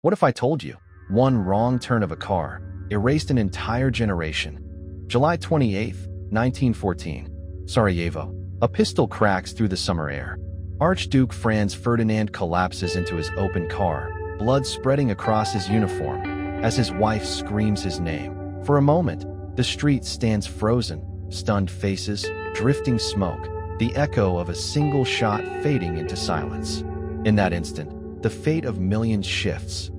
What if I told you? One wrong turn of a car erased an entire generation. July 28, 1914. Sarajevo. A pistol cracks through the summer air. Archduke Franz Ferdinand collapses into his open car, blood spreading across his uniform, as his wife screams his name. For a moment, the street stands frozen, stunned faces, drifting smoke, the echo of a single shot fading into silence. In that instant, the fate of millions shifts.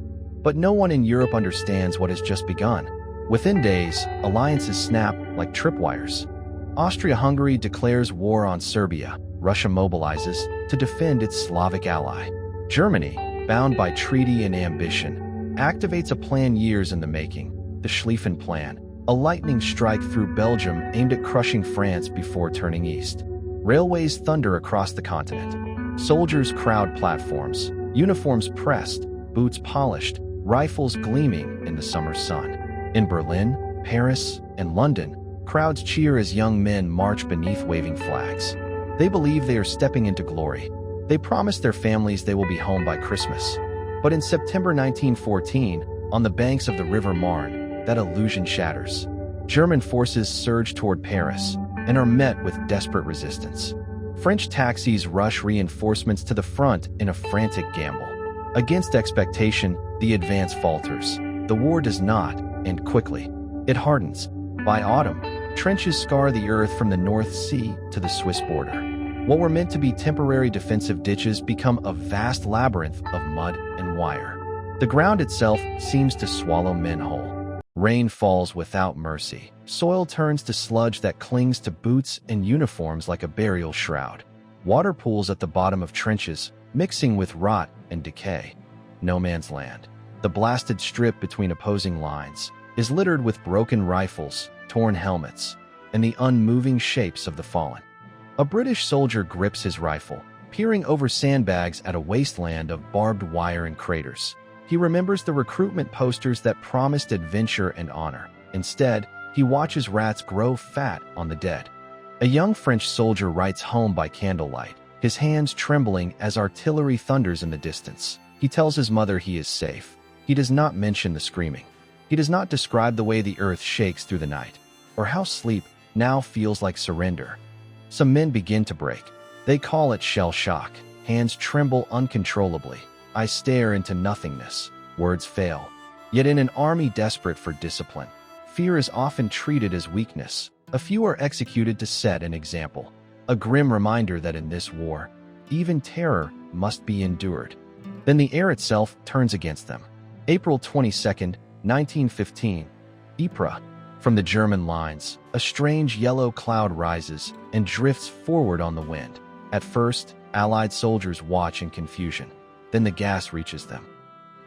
But no one in Europe understands what has just begun. Within days, alliances snap like tripwires. Austria-Hungary declares war on Serbia. Russia mobilizes to defend its Slavic ally. Germany, bound by treaty and ambition, activates a plan years in the making, the Schlieffen Plan, a lightning strike through Belgium aimed at crushing France before turning east. Railways thunder across the continent. Soldiers crowd platforms, uniforms pressed, boots polished, rifles gleaming in the summer sun. In Berlin, Paris, and London, crowds cheer as young men march beneath waving flags. They believe they are stepping into glory. They promise their families they will be home by Christmas. But in September 1914, on the banks of the River Marne, that illusion shatters. German forces surge toward Paris and are met with desperate resistance. French taxis rush reinforcements to the front in a frantic gamble. Against expectation, the advance falters. The war does not end quickly. It hardens. By autumn, trenches scar the earth from the North Sea to the Swiss border. What were meant to be temporary defensive ditches become a vast labyrinth of mud and wire. The ground itself seems to swallow men whole. Rain falls without mercy. Soil turns to sludge that clings to boots and uniforms like a burial shroud. Water pools at the bottom of trenches, mixing with rot and decay. No man's land. The blasted strip between opposing lines is littered with broken rifles, torn helmets, and the unmoving shapes of the fallen. A British soldier grips his rifle, peering over sandbags at a wasteland of barbed wire and craters. He remembers the recruitment posters that promised adventure and honor. Instead, he watches rats grow fat on the dead. A young French soldier writes home by candlelight, his hands trembling as artillery thunders in the distance. He tells his mother he is safe. He does not mention the screaming. He does not describe the way the earth shakes through the night, or how sleep now feels like surrender. Some men begin to break. They call it shell shock. Hands tremble uncontrollably. I stare into nothingness. Words fail. Yet in an army desperate for discipline, fear is often treated as weakness. A few are executed to set an example. A grim reminder that in this war, even terror must be endured. Then the air itself turns against them. April 22nd, 1915. Ypres. From the German lines, a strange yellow cloud rises and drifts forward on the wind. At first, Allied soldiers watch in confusion. Then the gas reaches them.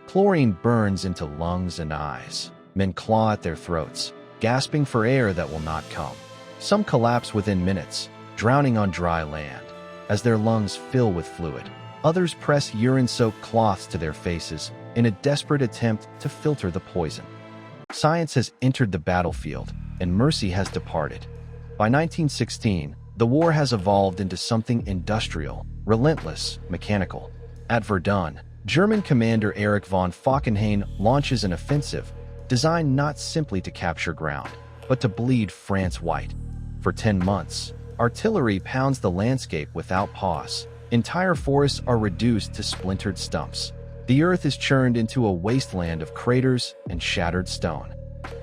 Chlorine burns into lungs and eyes. Men claw at their throats, gasping for air that will not come. Some collapse within minutes, drowning on dry land, as their lungs fill with fluid. Others press urine-soaked cloths to their faces in a desperate attempt to filter the poison. Science has entered the battlefield, and mercy has departed. By 1916, the war has evolved into something industrial, relentless, mechanical. At Verdun, German commander Erich von Falkenhayn launches an offensive designed not simply to capture ground, but to bleed France white. For 10 months, artillery pounds the landscape without pause. Entire forests are reduced to splintered stumps. The earth is churned into a wasteland of craters and shattered stone.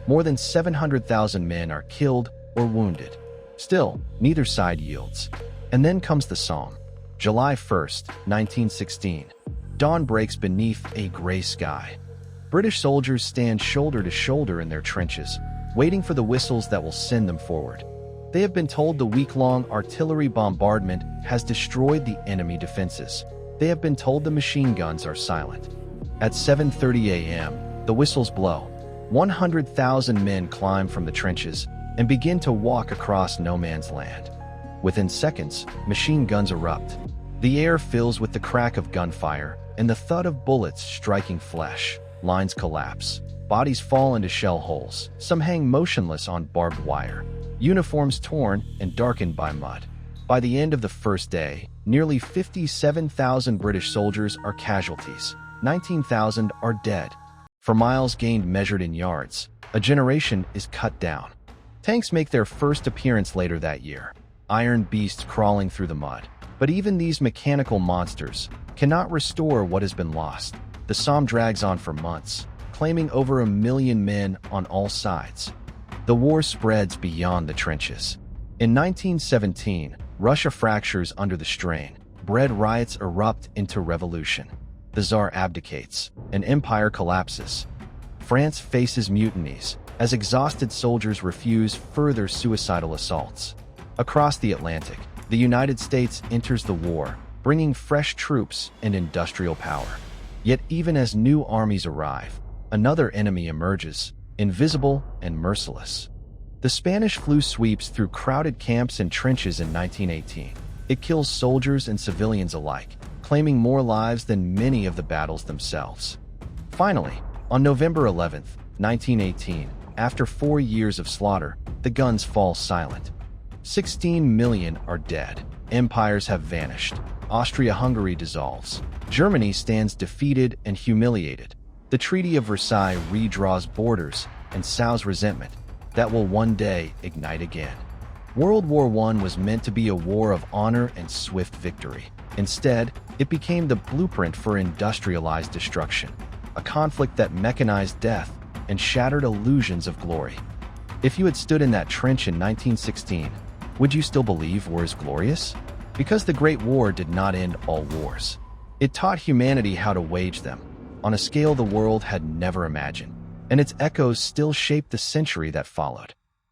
More than 700,000 men are killed or wounded. Still, neither side yields. And then comes the Somme. July 1st, 1916. Dawn breaks beneath a gray sky. British soldiers stand shoulder to shoulder in their trenches, waiting for the whistles that will send them forward. They have been told the week-long artillery bombardment has destroyed the enemy defenses. They have been told the machine guns are silent. At 7:30 a.m., the whistles blow. 100,000 men climb from the trenches and begin to walk across no man's land. Within seconds, machine guns erupt. The air fills with the crack of gunfire and the thud of bullets striking flesh. Lines collapse. Bodies fall into shell holes. Some hang motionless on barbed wire. Uniforms torn and darkened by mud. By the end of the first day, nearly 57,000 British soldiers are casualties. 19,000 are dead. For miles gained measured in yards, a generation is cut down. Tanks make their first appearance later that year, iron beasts crawling through the mud. But even these mechanical monsters cannot restore what has been lost. The Somme drags on for months, claiming over 1 million men on all sides. The war spreads beyond the trenches. In 1917, Russia fractures under the strain. Bread riots erupt into revolution. The Tsar abdicates, and empire collapses. France faces mutinies, as exhausted soldiers refuse further suicidal assaults. Across the Atlantic, the United States enters the war, bringing fresh troops and industrial power. Yet even as new armies arrive, another enemy emerges, invisible and merciless. The Spanish flu sweeps through crowded camps and trenches in 1918. It kills soldiers and civilians alike, claiming more lives than many of the battles themselves. Finally, on November 11, 1918, after 4 years of slaughter, the guns fall silent. 16 million are dead. Empires have vanished. Austria-Hungary dissolves. Germany stands defeated and humiliated. The Treaty of Versailles redraws borders and sows resentment that will one day ignite again. World War I was meant to be a war of honor and swift victory. Instead, it became the blueprint for industrialized destruction, a conflict that mechanized death and shattered illusions of glory. If you had stood in that trench in 1916, would you still believe war is glorious? Because the Great War did not end all wars. It taught humanity how to wage them, on a scale the world had never imagined, and its echoes still shape the century that followed.